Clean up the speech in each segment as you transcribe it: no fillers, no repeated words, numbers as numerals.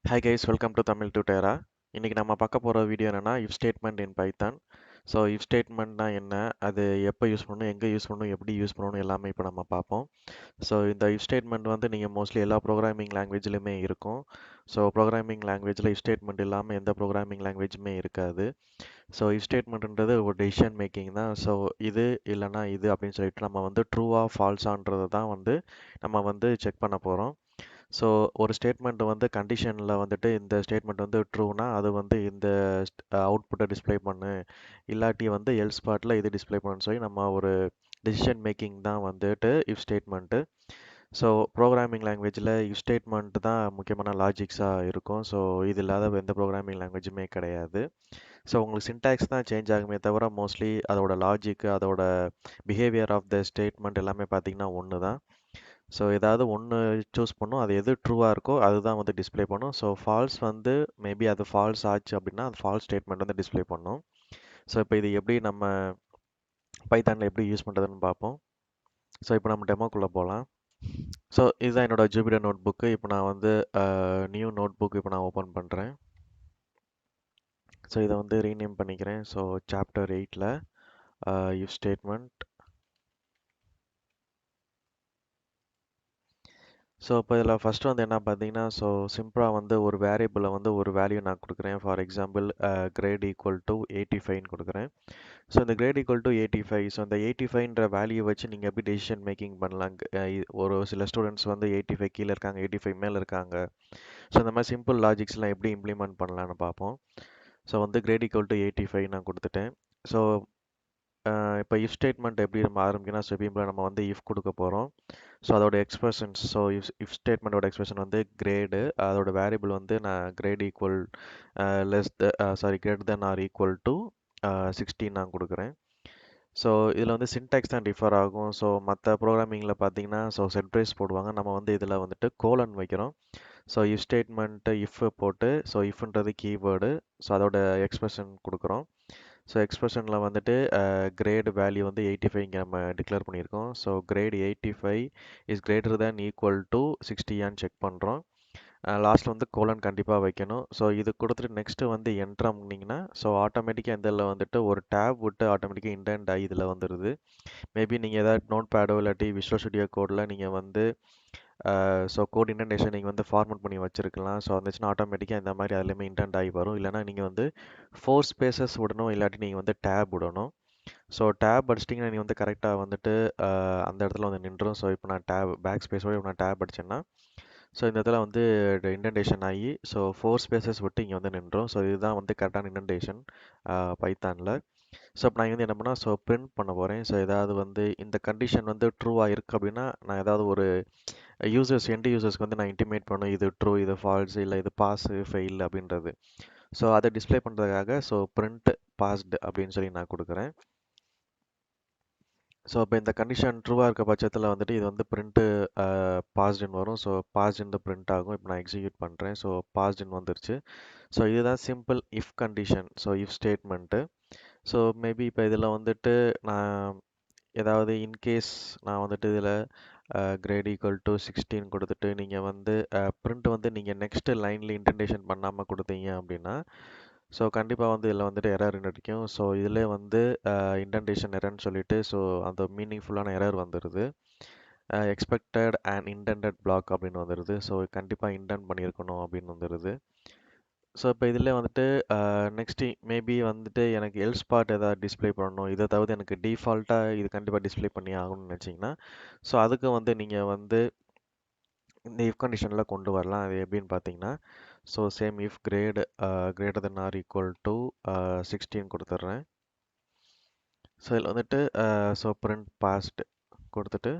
Hi guys, welcome to Tamil Tutera. இன்னைக்கு நம்ம பார்க்க போற வீடியோ என்னன்னா if statement in Python. So if statementனா என்ன, அது எப்போ யூஸ் பண்ணணும், எங்கே யூஸ் பண்ணணும், எப்படி யூஸ் பண்ணணும் எல்லாமே இப்போ நம்ம பார்ப்போம். ஸோ இந்த if statement வந்து நீங்கள் மோஸ்ட்லி எல்லா ப்ரோக்ராமிங் லாங்குவேஜ்லையுமே இருக்கும். ஸோ ப்ரோக்ராமிங் லாங்குவேஜில் if statement இல்லாமல் எந்த ப்ரோக்ராமிங் லாங்குவேஜுமே இருக்காது. ஸோ if statementன்றது ஒரு டெசிஷன் மேக்கிங் தான். ஸோ இது இல்லைன்னா இது அப்படின்னு சொல்லிட்டு நம்ம வந்து ட்ரூவா ஃபால்ஸான்றது தான் வந்து நம்ம வந்து செக் பண்ண போகிறோம். ஸோ ஒரு ஸ்டேட்மெண்ட் வந்து கண்டிஷனில் வந்துட்டு இந்த ஸ்டேட்மெண்ட் வந்து ட்ரூனா அது வந்து இந்த அவுட்புட்டை டிஸ்ப்ளே பண்ணு, இல்லாட்டி வந்து எல்ஸ் பார்ட்டில் இது டிஸ்ப்ளே பண்ணுன்னு சொல்லி நம்ம ஒரு டெசிஷன் மேக்கிங் தான் வந்துட்டு இஃப் ஸ்டேட்மெண்ட்டு. ஸோ ப்ரோக்ராமிங் லாங்குவேஜில் இஃப் ஸ்டேட்மெண்ட் தான் முக்கியமான லாஜிக்ஸாக இருக்கும். ஸோ இது இல்லாத எந்த ப்ரோக்ராமிங் லாங்குவேஜுமே கிடையாது. ஸோ உங்களுக்கு சின்டாக்ஸ் தான் சேஞ்ச் ஆகுமே தவிர மோஸ்ட்லி அதோட லாஜிக், அதோட பிஹேவியர் ஆஃப் த ஸ்டேட்மெண்ட் எல்லாமே பார்த்தீங்கன்னா ஒன்று தான். ஸோ ஏதாவது ஒன்று சூஸ் பண்ணும், அது எது ட்ரூவாக இருக்கோ அதுதான் வந்து டிஸ்ப்ளே பண்ணும். ஸோ ஃபால்ஸ் வந்து மேபி அது ஃபால்ஸ் ஆச்சு அப்படின்னா அது ஃபால்ஸ் ஸ்டேட்மெண்ட் வந்து டிஸ்ப்ளே பண்ணும். ஸோ இப்போ இது எப்படி நம்ம பைத்தானில் எப்படி யூஸ் பண்ணுறதுன்னு பார்ப்போம். ஸோ இப்போ நம்ம டெமோக்குள்ளே போகலாம். ஸோ இதுதான் என்னோட ஜூபிட்டர் நோட் புக்கு. இப்போ நான் வந்து நியூ நோட் புக் இப்போ நான் ஓப்பன் பண்ணுறேன். ஸோ இதை வந்து ரீநேம் பண்ணிக்கிறேன். ஸோ சாப்டர் 8ல் இஃப் ஸ்டேட்மெண்ட். ஸோ இப்போ இதில் ஃபஸ்ட்டு வந்து என்ன பார்த்தீங்கன்னா, ஸோ சிம்பிளாக வந்து ஒரு வேரியபிளை வந்து ஒரு வேல்யூ நான் கொடுக்குறேன். For example great equal to 85ன்னு கொடுக்குறேன். ஸோ இந்த கிரேட் ஈக்குவல் டு 85, ஸோ இந்த 85ன்ற வேல்யூ வச்சு நீங்கள் எப்படி டெசிஷன் மேக்கிங் பண்ணலாம். ஒரு சில ஸ்டூடெண்ட்ஸ் வந்து 85 கீழே இருக்காங்க, 85 மேலே இருக்காங்க. ஸோ இந்த மாதிரி சிம்பிள் லாஜிக்ஸ்லாம் எப்படி இம்ப்ளிமெண்ட் பண்ணலான்னு பார்ப்போம். ஸோ வந்து கிரேட் ஈக்குவல் டு 85 நான் கொடுத்துட்டேன். ஸோ இப்போ இஃப் ஸ்டேட்மெண்ட் எப்படி நம்ம ஆரம்பிக்கணும், ஸோ இப்போ நம்ம வந்து இஃப் கொடுக்க போகிறோம். ஸோ அதோட எக்ஸ்பிரஷன்ஸ், ஸோ இஃப் ஸ்டேட்மெண்ட்டோட எக்ஸ்பிரஷன் வந்து கிரேடு, அதோட வேரியபிள் வந்து நான் grade equal greater than or equal to 16 நான் கொடுக்குறேன். ஸோ இதில் வந்து சின்டாக்ஸ் தான் டிஃபர் ஆகும். ஸோ மற்ற ப்ரோக்ராமிங்கில் பார்த்தீங்கன்னா ஸோ செட் ப்ரைஸ் போடுவாங்க, நம்ம வந்து இதில் வந்துட்டு கோலன் வைக்கிறோம். ஸோ இஃப் ஸ்டேட்மெண்ட்டு இஃப் போட்டு, ஸோ இஃப்ன்றது கீவேர்டு, ஸோ அதோட எக்ஸ்பிரஷன் கொடுக்குறோம். ஸோ எக்ஸ்பிரஷனில் வந்துட்டு கிரேட் வேல்யூ வந்து 85 இங்கே நம்ம டிக்ளேர் பண்ணியிருக்கோம். So grade 85 is greater than equal to 60 check பண்ணுறோம். லாஸ்ட்டில் வந்து கோலன் கண்டிப்பாக வைக்கணும். ஸோ இது கொடுத்துட்டு நெக்ஸ்ட்டு வந்து என்ட்ரு பண்ணிங்கன்னா ஸோ ஆட்டோமேட்டிக்காக இந்த இதில் வந்துட்டு ஒரு டேப் விட்டு ஆட்டோமேட்டிக்காக இண்டென்ட் ஆகி இதில் வந்துடுது. மேபி நீங்கள் ஏதாவது நோட் பேடோ இல்லாட்டி விஷுவல் ஸ்டுடியோ கோடில் நீங்கள் வந்து ஸோ கோட் இண்டென்டேஷன் நீங்கள் வந்து ஃபார்மட் பண்ணி வச்சுருக்கலாம். ஸோ வந்துச்சுன்னா ஆட்டோமேட்டிக்காக இந்த மாதிரி அதுலேயுமே இண்டென்ட் ஆகி வரும். இல்லைனா நீங்கள் வந்து 4 ஸ்பேசஸ் விடணும், இல்லாட்டி நீங்கள் வந்து டேப் விடணும். ஸோ டேப் அடிச்சிட்டிங்கன்னா நீங்கள் வந்து கரெக்டாக வந்துட்டு அந்த இடத்துல வந்து நின்றும். ஸோ இப்போ நான் பேக் ஸ்பேஸோட நான் டேப் அடிச்சேன்னா ஸோ இந்த இடத்துல வந்து இண்டென்டேஷன் ஆகி ஸோ 4 ஸ்பேசஸ் விட்டு இங்கே வந்து நின்றும். ஸோ இதுதான் வந்து கரெக்டான இண்டென்டேஷன் பைத்தானில். ஸோ இப்போ நான் வந்து என்ன பண்ணால் ஸோ பிரிண்ட் பண்ண போகிறேன். ஸோ ஏதாவது வந்து இந்த கண்டிஷன் வந்து ட்ரூவாக இருக்குது அப்படின்னா நான் ஏதாவது ஒரு எண்ட் யூசர்ஸ்க்கு வந்து நான் இன்டிமேட் பண்ணணும், இது ட்ரூ, இது ஃபால்ஸ், இல்லை இது பாஸ், ஃபெயில் அப்படின்றது. ஸோ அதை டிஸ்ப்ளே பண்ணுறதுக்காக ஸோ பிரிண்ட் பாஸ்டு அப்படின்னு சொல்லி நான் கொடுக்குறேன். ஸோ இப்போ இந்த கண்டிஷன் ட்ரூவாக இருக்க பட்சத்தில் வந்துட்டு இது வந்து பிரிண்ட்டு பாஸ்டுன்னு வரும். ஸோ பாஸ்டுன்னு பிரிண்ட் ஆகும். இப்போ நான் எக்ஸிக்யூட் பண்ணுறேன். ஸோ பாஸ்டுன்னு வந்துருச்சு. ஸோ இதுதான் simple if condition, so if statement. So maybe இப்போ இதில் வந்துட்டு நான் ஏதாவது இன்கேஸ் நான் வந்துட்டு இதில் கிரேட் ஈக்குவல் டு 16 கொடுத்துட்டு நீங்கள் வந்து பிரிண்ட் வந்து நீங்கள் நெக்ஸ்ட் லைனில் இன்டென்டேஷன் பண்ணாமல் கொடுத்தீங்க அப்படின்னா ஸோ கண்டிப்பாக வந்து இதில் வந்துட்டு எரர் அடிக்கும். ஸோ இதிலே வந்து இன்டென்டேஷன் எரர்னு சொல்லிட்டு ஸோ அந்த மீனிங்ஃபுல்லான எரர் வந்துடுது. எக்ஸ்பெக்டட் அண்ட் இன்டெண்டட் பிளாக் அப்படின்னு வந்துடுது. ஸோ கண்டிப்பாக இன்டென்ட் பண்ணியிருக்கணும் அப்படின்னு வந்துடுது. ஸோ இப்போ இதில் வந்துட்டு நெக்ஸ்ட்டு மேபி வந்துட்டு எனக்கு எல்ஸ் பார்ட் ஏதாவது டிஸ்ப்ளே பண்ணணும், இதை தவிர எனக்கு டிஃபால்ட்டாக இது கண்டிப்பாக டிஸ்ப்ளே பண்ணி ஆகணும்னு நினச்சிங்கன்னா ஸோ அதுக்கு வந்து நீங்கள் வந்து இந்த இஃப் கண்டிஷனில் கொண்டு வரலாம். அது எப்படின்னு பார்த்தீங்கன்னா so same if greater than or equal to 16 கொடுத்துட்றேன். ஸோ இதில் வந்துட்டு ஸோ பிரிண்ட் பாஸ்ட் கொடுத்துட்டு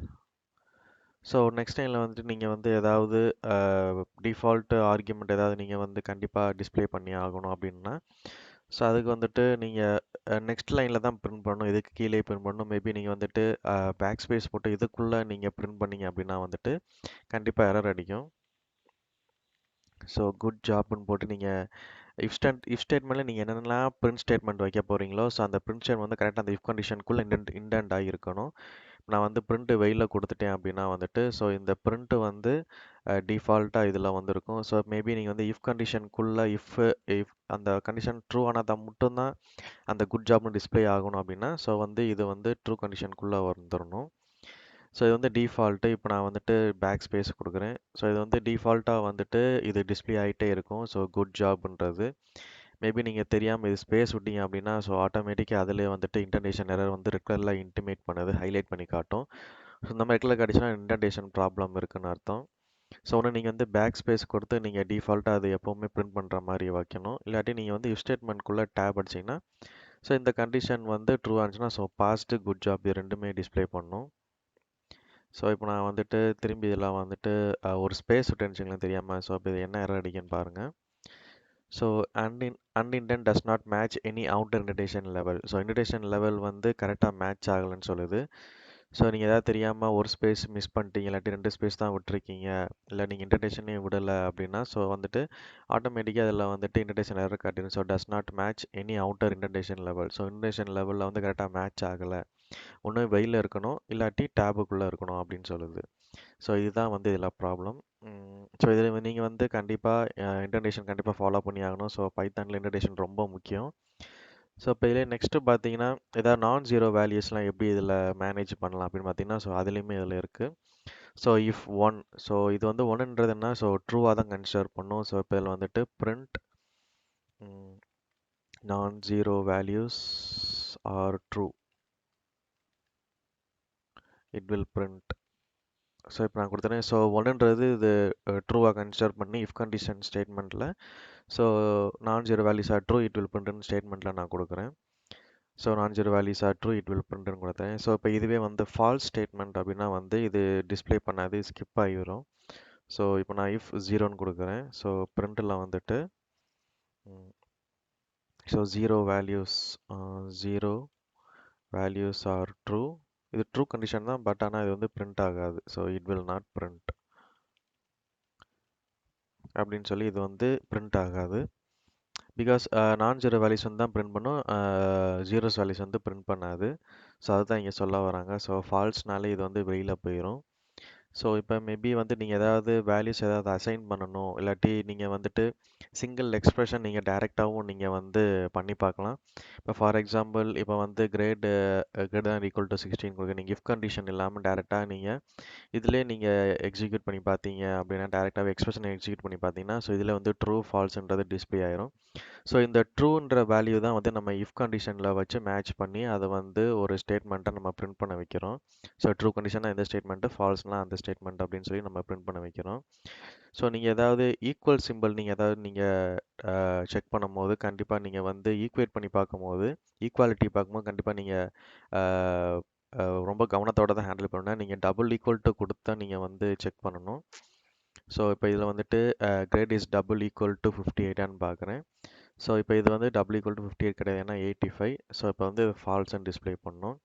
ஸோ நெக்ஸ்ட் டைமில் வந்துட்டு நீங்கள் வந்து ஏதாவது டிஃபால்ட் ஆர்குமெண்ட் ஏதாவது நீங்கள் வந்து கண்டிப்பாக டிஸ்ப்ளே பண்ணி ஆகணும் அப்படின்னா ஸோ அதுக்கு வந்துட்டு நீங்கள் நெக்ஸ்ட் லைனில் தான் பிரிண்ட் பண்ணணும், இதுக்கு கீழே பிரிண்ட் பண்ணணும். மேபி நீங்கள் வந்துட்டு பேக் ஸ்பேஸ் போட்டு இதுக்குள்ளே நீங்கள் பிரிண்ட் பண்ணீங்க அப்படின்னா வந்துட்டு கண்டிப்பாக எரர் அடிக்கும். ஸோ குட் ஜாப்னு போட்டு நீங்கள் இஃப் ஸ்டேட்மெண்ட்டில் நீங்கள் என்னென்னலாம் பிரிண்ட் ஸ்டேட்மெண்ட் வைக்க போகிறீங்களோ ஸோ அந்த பிரிண்ட் ஸ்டேட்மெண்ட் வந்து கரெக்டாக அந்த இஃப் கண்டிஷனுக்குள்ளே இண்டென்ட் ஆகியிருக்கணும். நான் வந்து பிரிண்ட் வெளியில் கொடுத்துட்டேன் அப்படின்னா வந்துட்டு ஸோ இந்த பிரிண்ட் வந்து டிஃபால்ட்டாக இதில் வந்திருக்கும். ஸோ மேபி நீங்கள் வந்து இஃப் கண்டிஷனுக்குள்ளே இஃப் அந்த கண்டிஷன் ட்ரூ ஆனால் தான் மட்டும்தான் அந்த குட் ஜாப்னு டிஸ்ப்ளே ஆகணும் அப்படின்னா ஸோ வந்து இது வந்து ட்ரூ கண்டிஷனுக்குள்ளே வந்துடணும். ஸோ இது வந்து டிஃபால்ட்டு. இப்போ நான் வந்துட்டு பேக் ஸ்பேஸ் கொடுக்குறேன். ஸோ இது வந்து டிஃபால்ட்டாக வந்துட்டு இது டிஸ்ப்ளே ஆகிட்டே இருக்கும். ஸோ குட் ஜாப்ன்றது மேபி நீங்கள் தெரியாமல் இது ஸ்பேஸ் விட்டீங்க அப்படின்னா ஸோ ஆட்டோமேட்டிக்காக அதிலே வந்துட்டு இன்டர்நேஷன் எரர் வந்து ரெட் கலரில் இன்டிமேட் பண்ணுது, ஹைலைட் பண்ணி காட்டும். ஸோ இந்த மாதிரி ரெட் கலர் காட்டிச்சுன்னா இன்டர்நேஷன் ப்ராப்ளம் இருக்குன்னு அர்த்தம். ஸோ ஒன்று நீங்கள் வந்து பேக் ஸ்பேஸ் கொடுத்து நீங்கள் டிஃபால்ட்டாக அது எப்போவுமே பிரிண்ட் பண்ணுற மாதிரி வைக்கணும். இல்லாட்டி நீங்கள் வந்து இஃப் ஸ்டேட்மெண்ட்குள்ளே டேப் அடிச்சிங்கன்னா ஸோ இந்த கண்டிஷன் வந்து ட்ரூ ஆச்சுன்னா ஸோ பாஸ்ட்டு குட் ஜாப் இது ரெண்டுமே டிஸ்ப்ளே பண்ணும். ஸோ இப்போ நான் வந்துட்டு திரும்பி இதெல்லாம் வந்துட்டு ஒரு ஸ்பேஸ் விட்டுருந்துச்சிங்களேன் தெரியாமல். ஸோ அப்போ இது என்ன எரர் அடிக்குன்னு பாருங்கள். So unindent does not match any outer indentation level. So indentation level வந்து கரெக்டாக மேட்ச் ஆகலைன்னு சொல்லுது. ஸோ நீங்கள் எதாவது தெரியாமல் ஒரு ஸ்பேஸ் மிஸ் பண்ணிட்டீங்க, இல்லாட்டி 2 ஸ்பேஸ் தான் விட்டுருக்கீங்க, இல்லை நீங்கள் இன்டென்டேஷனே விடலை அப்படின்னா ஸோ வந்துட்டு ஆட்டோமேட்டிக்காக அதில் வந்துட்டு இன்டென்டேஷன் எரர் காட்டிடும். So does not match any outer indentation level. So indentation லெவலில் வந்து கரெக்டாக மேட்ச் ஆகலை, ஒன்று வெயிலில் இருக்கணும் இல்லாட்டி டேபுக்குள்ளே இருக்கணும் அப்படின்னு சொல்லுது. ஸோ இதுதான் வந்து இதில் ப்ராப்ளம். ஸோ இதில் நீங்கள் வந்து கண்டிப்பாக இன்டென்டேஷன் கண்டிப்பாக ஃபாலோ பண்ணி ஆகணும். ஸோ பைத்தானில் இன்டென்டேஷன் ரொம்ப முக்கியம். ஸோ இப்போ இதில் நெக்ஸ்ட்டு பார்த்தீங்கன்னா ஏதாவது நான் ஜீரோ வேல்யூஸ்லாம் எப்படி இதில் மேனேஜ் பண்ணலாம் அப்படின்னு பார்த்தீங்கன்னா ஸோ அதுலேயுமே இதில் இருக்குது. ஸோ இஃப் ஒன், ஸோ இது வந்து ஒன்றுன்றது என்ன, ஸோ ட்ரூவாக தான் கன்சிடர் பண்ணும். ஸோ இப்போ இதில் வந்துட்டு பிரிண்ட் நான் zero values are true, it will print. So இப்போ நான் கொடுத்துறேன். ஸோ ஒன்றுன்றது இது ட்ரூவாக கன்சிடர் பண்ணி இஃப் கண்டிஷன் ஸ்டேட்மெண்ட்டில் ஸோ நான் zero values are true it will பிரிண்ட்னு ஸ்டேட்மெண்ட்டில் நான் கொடுக்குறேன். ஸோ நான் zero values are true it will பிரிண்ட்னு கொடுத்தேன். ஸோ இப்போ இதுவே வந்து ஃபால்ஸ் ஸ்டேட்மெண்ட் அப்படின்னா வந்து இது டிஸ்ப்ளே பண்ணாது, ஸ்கிப் ஆகிரும். ஸோ இப்போ நான் இஃப் ஜீரோன்னு கொடுக்குறேன். ஸோ பிரிண்டில் வந்துட்டு so zero values are true, இது ட்ரூ கண்டிஷன் தான், பட் ஆனால் இது வந்து பிரிண்ட் ஆகாது. So it will not print அப்படின்னு சொல்லி இது வந்து பிரிண்ட் ஆகாது. பிகாஸ் நான் ஜீரோ வேல்யூஸ் வந்து தான் பிரிண்ட் பண்ணும், ஜீரோஸ் வேல்யூஸ் வந்து பிரிண்ட் பண்ணாது. ஸோ அதுதான் இங்கே சொல்ல வராங்க. ஸோ ஃபால்ஸ்னாலே இது வந்து வெளியில் போயிடும். ஸோ இப்போ மேபி வந்து நீங்கள் ஏதாவது வேல்யூஸ் ஏதாவது அசைன் பண்ணணும், இல்லாட்டி நீங்கள் வந்துட்டு சிங்கிள் எக்ஸ்ப்ரெஷன் நீங்கள் டைரெக்டாகவும் நீங்கள் வந்து பண்ணி பார்க்கலாம். இப்போ ஃபார் எக்ஸாம்பிள் இப்போ வந்து கிரேட் தான் ஈக்குவல் டு 16 கொடுங்க. நீங்கள் இஃப் கண்டிஷன் இல்லாமல் டேரெக்டாக நீங்கள் இதிலே நீங்கள் எக்ஸிக்யூட் பண்ணி பார்த்தீங்க அப்படின்னா டேரெக்டாகவே எக்ஸ்பிரஷனை எக்ஸிக்யூட் பண்ணி பார்த்தீங்கன்னா ஸோ இதில் வந்து ட்ரூ ஃபால்ஸ்ன்றது டிஸ்ப்ளே ஆயிரும். ஸோ இந்த ட்ரூன்ற வேல்யூ தான் வந்து நம்ம இஃப் கண்டிஷனில் வச்சு மேட்ச் பண்ணி அதை வந்து ஒரு ஸ்டேட்மெண்ட்டை நம்ம பிரிண்ட் பண்ண வைக்கிறோம். ஸோ ட்ரூ கண்டிஷனாக இந்த ஸ்டேட்மெண்ட்டு, ஃபால்ஸ்னால் அந்த ஸ்டேட்மெண்ட் அப்படின்னு சொல்லி நம்ம பிரிண்ட் பண்ண வைக்கிறோம். ஸோ நீங்கள் ஏதாவது ஈக்குவல் சிம்பிள் நீங்கள் ஏதாவது நீங்கள் செக் பண்ணும்போது கண்டிப்பாக நீங்கள் வந்து ஈக்குவேட் பண்ணி பார்க்கும்போது, ஈக்குவாலிட்டி பார்க்கும்போது கண்டிப்பாக நீங்கள் ரொம்ப கவனத்தோடு தான் ஹேண்டில் பண்ணணும். நீங்கள் டபுள் ஈக்குவல் டு கொடுத்தா நீங்கள் வந்து செக் பண்ணணும். ஸோ இப்போ இதில் வந்துட்டு grade is double equal to 58 பார்க்குறேன். ஸோ இப்போ இது வந்து டபுள் ஈக்குவல் டு 58 கிடையாது, ஏன்னா 85. ஸோ இப்போ வந்து ஃபால்ஸ்ன்னு டிஸ்ப்ளே பண்ணணும்.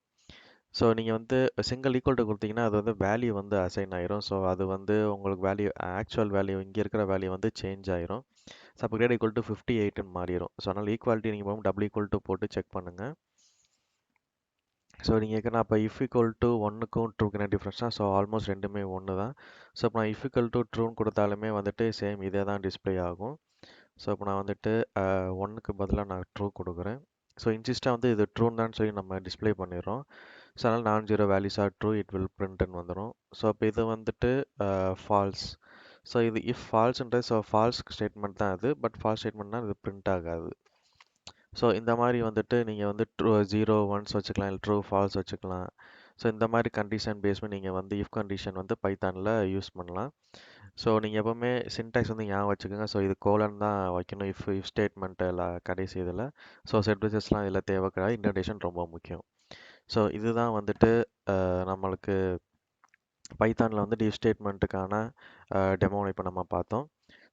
ஸோ நீங்கள் வந்து சிங்கிள் ஈக்குவல் டு கொடுத்தீங்கன்னா அது வந்து வேல்யூ வந்து அசைன் ஆயிரும். ஸோ அது வந்து உங்களுக்கு வேல்யூ ஆக்சுவல் வேல்யூ இங்கே இருக்கிற வேல்யூ வந்து சேஞ்ச் ஆயிரும். ஸோ அப்போ கிரேட் ஈக்குவல் டு 58ன்னு மாறிடும். ஸோ அதனால் ஈக்குவாலிட்டி நீங்கள் போகும் டபுள் ஈக்குவல் டு போட்டு செக் பண்ணுங்கள். ஸோ நீங்கள் கேட்கணும் அப்போ இஃப் ஈக்குவல் டு ஒன்றுக்கும் ட்ரூக்கு என்ன டிஃப்ரென்ஸ்னா ஸோ ஆல்மோஸ்ட் ரெண்டுமே ஒன்று தான். ஸோ இப்போ நான் இஃப் ஈக்குவல் டு ட்ரூன்னு கொடுத்தாலுமே வந்துட்டு சேம் இதே தான் டிஸ்ப்ளே ஆகும். ஸோ இப்போ நான் வந்துட்டு ஒன்றுக்கு பதிலாக நான் ட்ரூ கொடுக்குறேன். ஸோ இன்சிஸ்டாக வந்து இது ட்ரூன்னு தான் சொல்லி நம்ம டிஸ்ப்ளே பண்ணிடுறோம். ஸோ அதனால் நான் zero values are true it will பிரிண்ட்னு வந்துடும். ஸோ அப்போ இது வந்துட்டு ஃபால்ஸ். ஸோ இது இஃப் ஃபால்ஸ்ன்றது ஸோ ஃபால்ஸ் ஸ்டேட்மெண்ட் தான் அது, பட் ஃபால்ஸ் ஸ்டேட்மெண்ட்னா இது பிரிண்ட் ஆகாது. ஸோ இந்த மாதிரி வந்துட்டு நீங்கள் வந்து ட்ரூ ஜீரோ ஒன்ஸ் வச்சுக்கலாம், இல்லை ட்ரூ ஃபால்ஸ் வச்சுக்கலாம். ஸோ இந்த மாதிரி கண்டிஷன் பேஸ் பண்ணி நீங்கள் வந்து இஃப் கண்டிஷன் வந்து பைத்தானில் யூஸ் பண்ணலாம். ஸோ நீங்கள் எப்போவுமே சின்டாக்ஸ் வந்து ஞாபகம் வச்சுக்கோங்க. ஸோ இது கோலன் தான் வைக்கணும் இஃப் ஸ்டேட்மெண்ட்டில் கடைசி இதில். ஸோ செட் பேசஸ்லாம் இதில் தேவை கிடையாது, இன்டென்டேஷன் ரொம்ப முக்கியம். ஸோ இதுதான் வந்துட்டு நம்மளுக்கு பைத்தானில் வந்து இஃப் ஸ்டேட்மெண்ட்டுக்கான டெமோ இப்போ நம்ம பார்த்தோம்.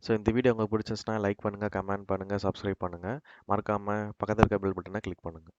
ஸோ இந்த வீடியோ உங்களுக்கு பிடிச்சிருந்துச்சுன்னா லைக் பண்ணுங்கள், கமெண்ட் பண்ணுங்கள், சப்ஸ்கிரைப் பண்ணுங்கள். மறக்காமல் பக்கத்தில் இருக்க பெல் பட்டனை கிளிக் பண்ணுங்கள்.